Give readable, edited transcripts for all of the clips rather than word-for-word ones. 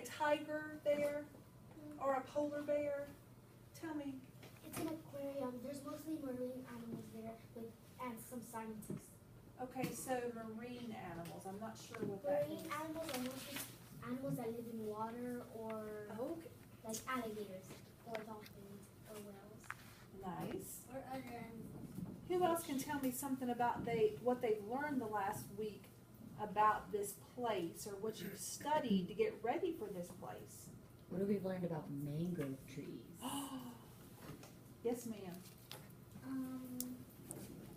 a tiger there or a polar bear? Tell me. It's an aquarium. There's mostly marine animals there, and some scientists. Okay, so marine animals. I'm not sure what that Marine means. animals are mostly animals that live in water, or Okay, like alligators, or dolphins, or whales, nice. or other animals. Who else can tell me something about what they've learned the last week about this place, or what you've studied to get ready for this place? What have we learned about mangrove trees? Yes, ma'am.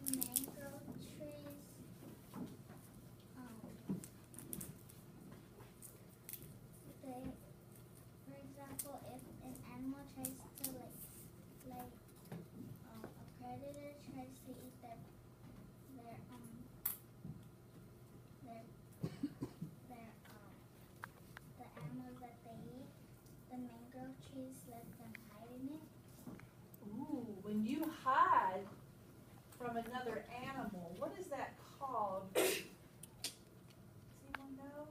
Mangrove trees. They, for example, if an animal tries to a predator tries to eat their the animals that they eat, the mangrove trees let them hide in it. Ooh, when you hide from another animal, what is that called? Does anyone know?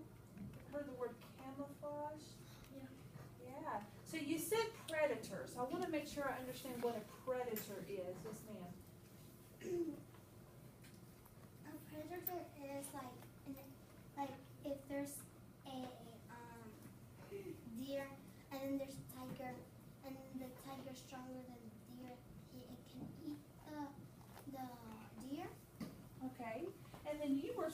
Heard the word camouflage? Yeah. Yeah. So you said predator, so I want to make sure I understand what a predator is. Yes, ma'am. A predator is like if there's a deer, and then there's a tiger, and the tiger's stronger than the deer. It can eat the deer. Okay. And then you were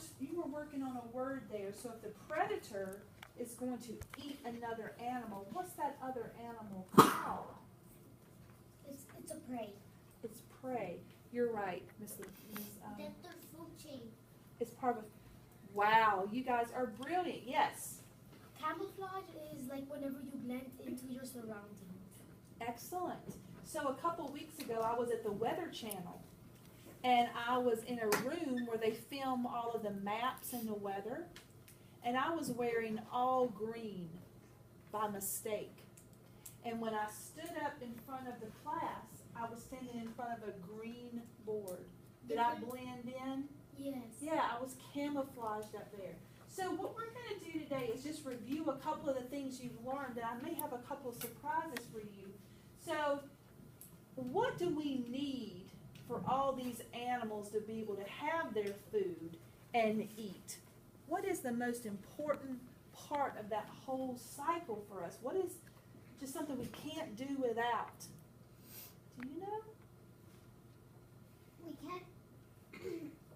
working on a word there. So if the predator is going to eat another animal, what's that other animal called? It's a prey. It's prey. You're right, Miss. That's their food chain. It's part of. Wow, you guys are brilliant. Yes. Camouflage is like whenever you blend into your surroundings. Excellent. So a couple weeks ago, I was at the Weather Channel, and I was in a room where they film all of the maps and the weather, and I was wearing all green by mistake. And when I stood up in front of the class, I was standing in front of a green board. Did I blend in? Yes. Yeah, I was camouflaged up there. So what we're going to do today is just review a couple of the things you've learned, and I may have a couple of surprises for you. So what do we need for all these animals to be able to have their food and eat? What is the most important part of that whole cycle for us? What is just something we can't do without? Do you know? We can't.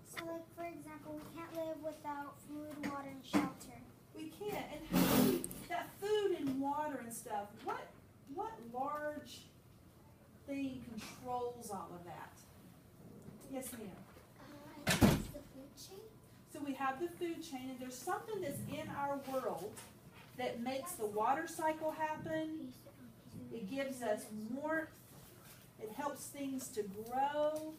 So, like for example, we can't live without food, water, and shelter. We can't. And how do we, that food and water and stuff, what large thing controls all of that? Yes, ma'am. I think it's the food chain. So we have the food chain, and there's something that's in our world that makes the water cycle happen. It gives us warmth. It helps things to grow.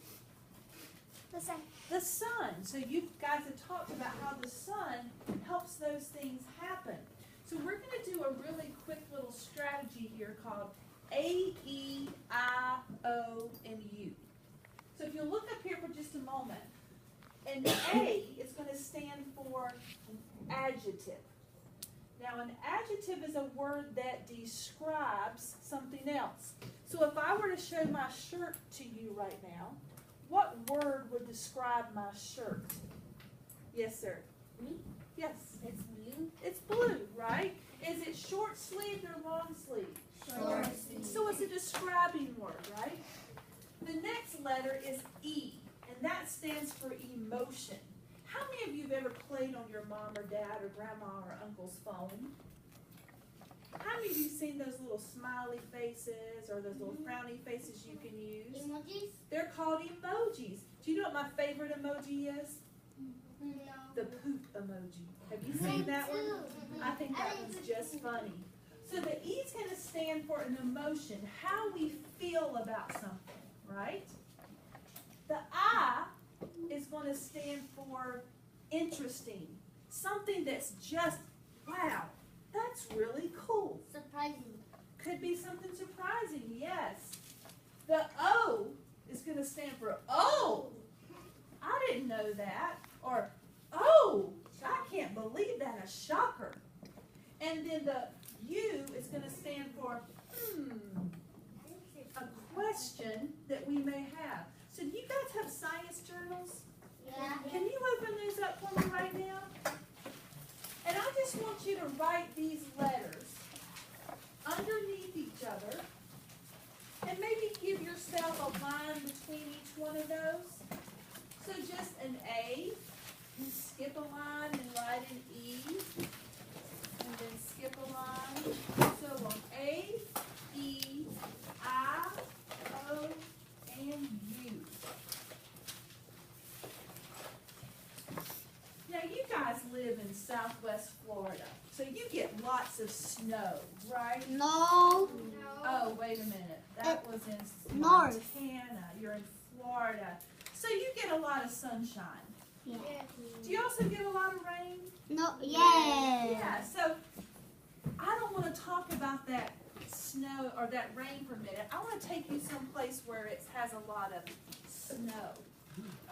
The sun. The sun. So you guys have talked about how the sun helps those things happen. So we're going to do a really quick little strategy here called A, E, I, O, and U. So if you look up here for just a moment, and A is going to stand for an adjective. Now an adjective is a word that describes something else. So if I were to show my shirt to you right now, what word would describe my shirt? Yes, sir. Me? Yes. It's blue. It's blue, right? Is it short sleeved or long sleeved? Short sleeved. So it's a describing word, right? The next letter is E, and that stands for emotion. How many of you have ever played on your mom or dad or grandma or uncle's phone? How many of you seen those little smiley faces or those little frowny faces you can use? Emojis? They're called emojis. Do you know what my favorite emoji is? No. The poop emoji. Have you seen that one? I think that one's just funny. So the E is going to stand for an emotion, how we feel about something, right? The I is going to stand for interesting, something that's just, wow, that's really cool. Surprising. Could be something surprising, yes. The O is going to stand for, oh, I didn't know that. Or, oh, I can't believe that, a shocker. And then the U is going to stand for a question that we may have. So do you guys have science journals? Yeah. Can you open these up for me right now? And I just want you to write these letters underneath each other and maybe give yourself a line between each one of those. So just an A, and skip a line and write an E, and then skip a line. So on A, E, I, O, and U. Now you guys live in Southwest Florida, so you get lots of snow, right? No. Oh, wait a minute. That was in North. Montana. You're in Florida. So you get a lot of sunshine. Yeah. Do you also get a lot of rain? No. Yeah. Yeah, so I don't want to talk about that snow or that rain for a minute. I want to take you someplace where it has a lot of snow.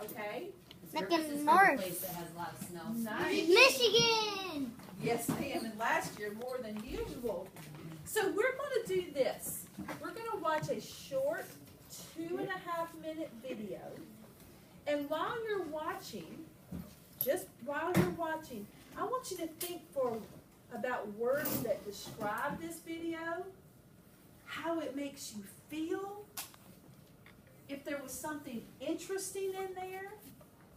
Okay? Like This in is north. a place that has a lot of snow. Nice. Michigan. Yes, ma'am. And last year more than usual. So we're going to do this. We're going to watch a short 2.5-minute video. And while you're watching, just while you're watching, I want you to think about words that describe this video, how it makes you feel, if there was something interesting in there,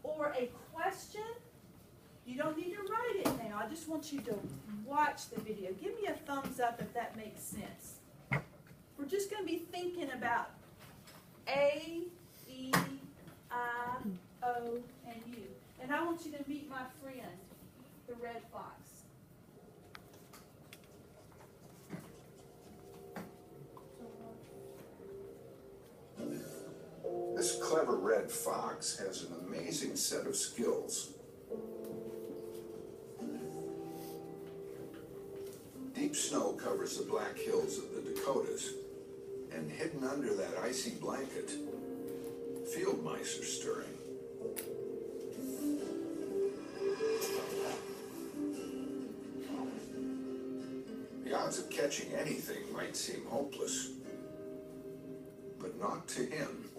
or a question. You don't need to write it now. I just want you to watch the video. Give me a thumbs up if that makes sense. We're just going to be thinking about A, E, I, O, and U. And I want you to meet my friend, the red fox. This clever red fox has an amazing set of skills. Deep snow covers the Black Hills of the Dakotas, and hidden under that icy blanket, field mice are stirring. The odds of catching anything might seem hopeless, but not to him.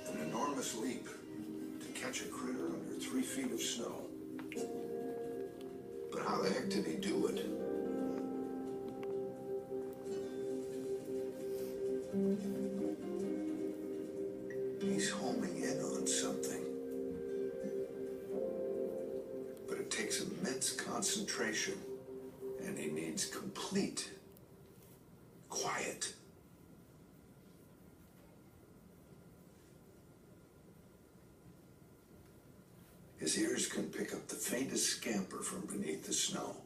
An enormous leap to catch a critter under 3 feet of snow. But how the heck did he do it? He's homing in on something. But it takes immense concentration, and he needs complete quiet. His ears can pick up the faintest scamper from beneath the snow.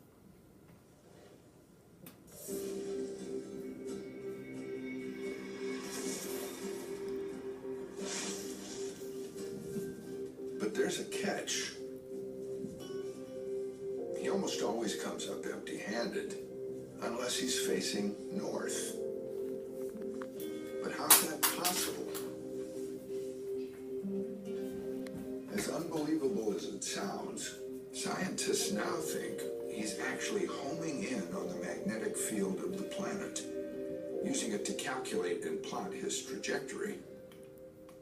But there's a catch. He almost always comes up empty-handed, unless he's facing north. But how's that possible? As unbelievable as it sounds, scientists now think he's actually homing in on the magnetic field of the planet, using it to calculate and plot his trajectory.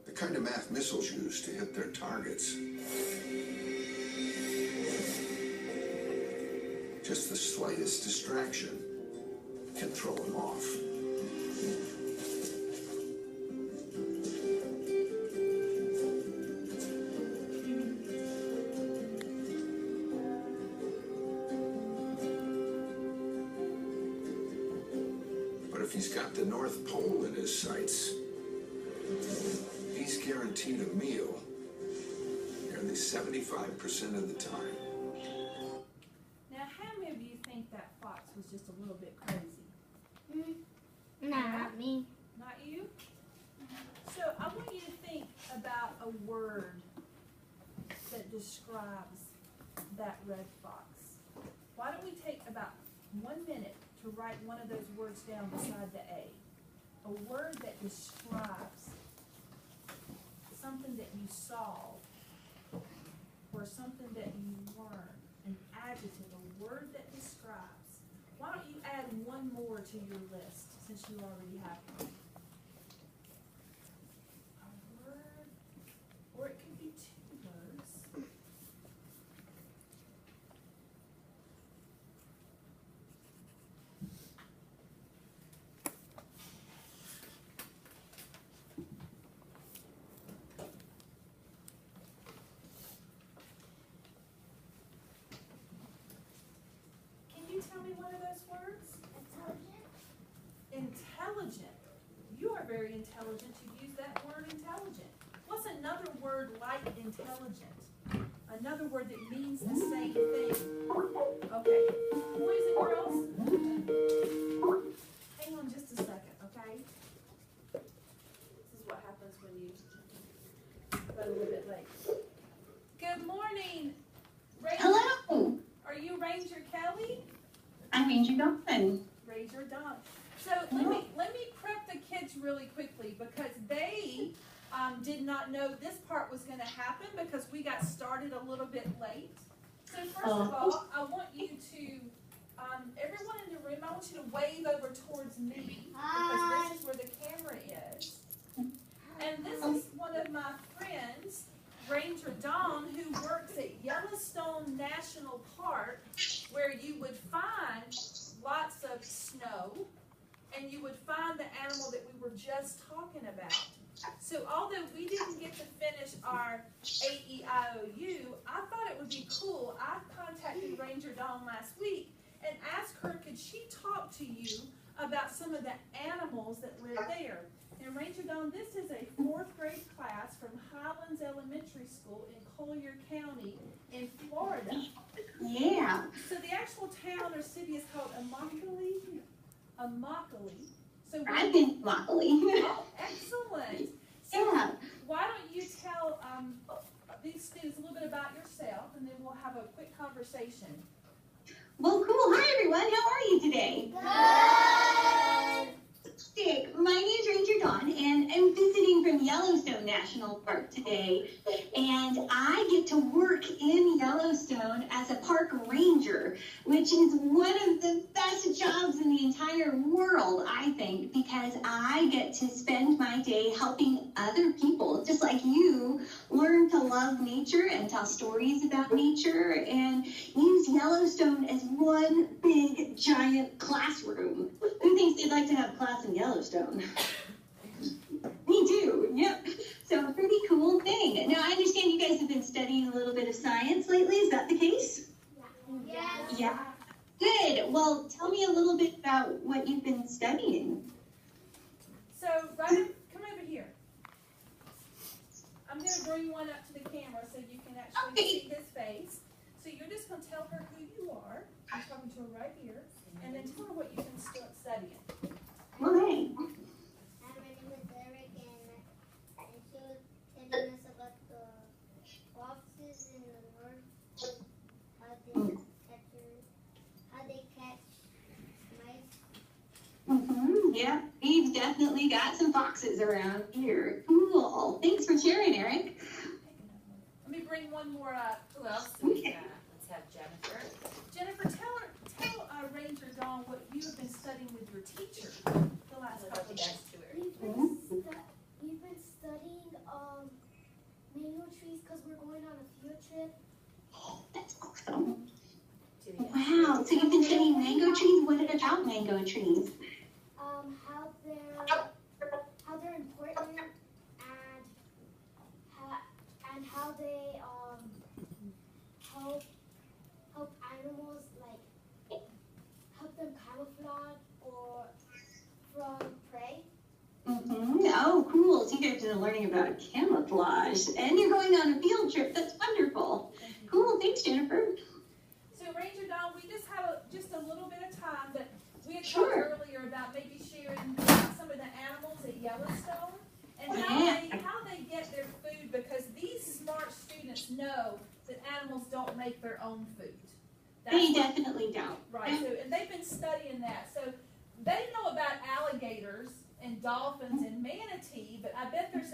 The kind of math missiles use to hit their targets. Just the slightest distraction can throw him off. If he's got the North Pole in his sights, he's guaranteed a meal nearly 75% of the time. Now, how many of you think that fox was just a little bit crazy? Nah, not me. Not you? So I want you to think about a word that describes that red fox. Why don't we take about 1 minute to write one of those words down beside the A. A word that describes something saw, or something that you learned, an adjective, a word that describes. Why don't you add one more to your list since you already have one? A word, or it could be two words. Can you tell me one of those words? Intelligent. Intelligent. You are very intelligent. You use that word intelligent. What's another word like intelligent? Another word that means the same thing. Okay. Boys and girls, hang on just a second, okay? This is what happens when you go a little bit late. Good morning, Ranger. Hello, Are you Ranger Kelly? I'm Ranger Dawn. Ranger Dawn. So let me prep the kids really quickly because they did not know this part was going to happen because we got started a little bit late. So first of all, I want you to, everyone in the room, I want you to wave over towards me because this is where the camera is. And this is one of my friends, Ranger Dawn, who works at Yellowstone National Park, where you would find lots of snow, and you would find the animal that we were just talking about. So although we didn't get to finish our AEIOU, I thought it would be cool. I contacted Ranger Dawn last week and asked her, could she talk to you about some of the animals that live there? And Ranger Dawn, this is a 4th grade class from Highlands Elementary School in Collier County in Florida. Yeah. So the actual town or city is called Immokalee. Immokalee. So I've been to Lockley. oh, excellent. So Yeah. why don't you tell these students a little bit about yourself, and then we'll have a quick conversation. Well, cool. Hi, everyone. How are you today? Fantastic. My name is Ranger Dawn, and I'm visiting from Yellowstone National Park today. And I get to work in Yellowstone as a park ranger, which is one of the best jobs in the entire world, I think, because I get to spend my day helping other people, just like you, learn to love nature and tell stories about nature and use Yellowstone as one big, giant classroom. Who thinks they'd like to have class in Yellowstone? Me too, yep. So a pretty cool thing. Now, I understand you guys have been studying a little bit of science lately. Is that the case? Yes. Yeah. Good. Well, tell me a little bit about what you've been studying. So, Ryder, come over here. I'm going to bring one up to the camera so you can actually Okay. see his face. So you're just going to tell her who you are. I'm talking to her right here. And then tell her what you've been studying. Well, hey. My name is Eric, and she was telling us about the foxes in the north, how they catch mice. Yeah, we've definitely got some foxes around here. Cool. Thanks for sharing, Eric. Let me bring one more up. Who else do we got? Let's have Jennifer. Jennifer, tell Ranger Dawn what you have been studying with your teacher the last couple of days. Next to her. We've been studying mango trees because we're going on a field trip. Oh, that's awesome. To the Wow. So you've been studying mango trees? What about mango trees? How they're important and how they help animals, like help them camouflage or from prey. Oh, cool. So you guys are learning about camouflage. And you're going on a field trip. That's wonderful. Cool. Thanks, Jennifer. So Ranger Dawn, we just have just a little bit of time, but we had Sure. talked earlier about maybe sharing some of the animals at Yellowstone and Yeah. how they get their food, because these smart students know that animals don't make their own food. They That's definitely don't. right. So and they've been studying that. So they know about alligators and dolphins and manatee, but I bet there's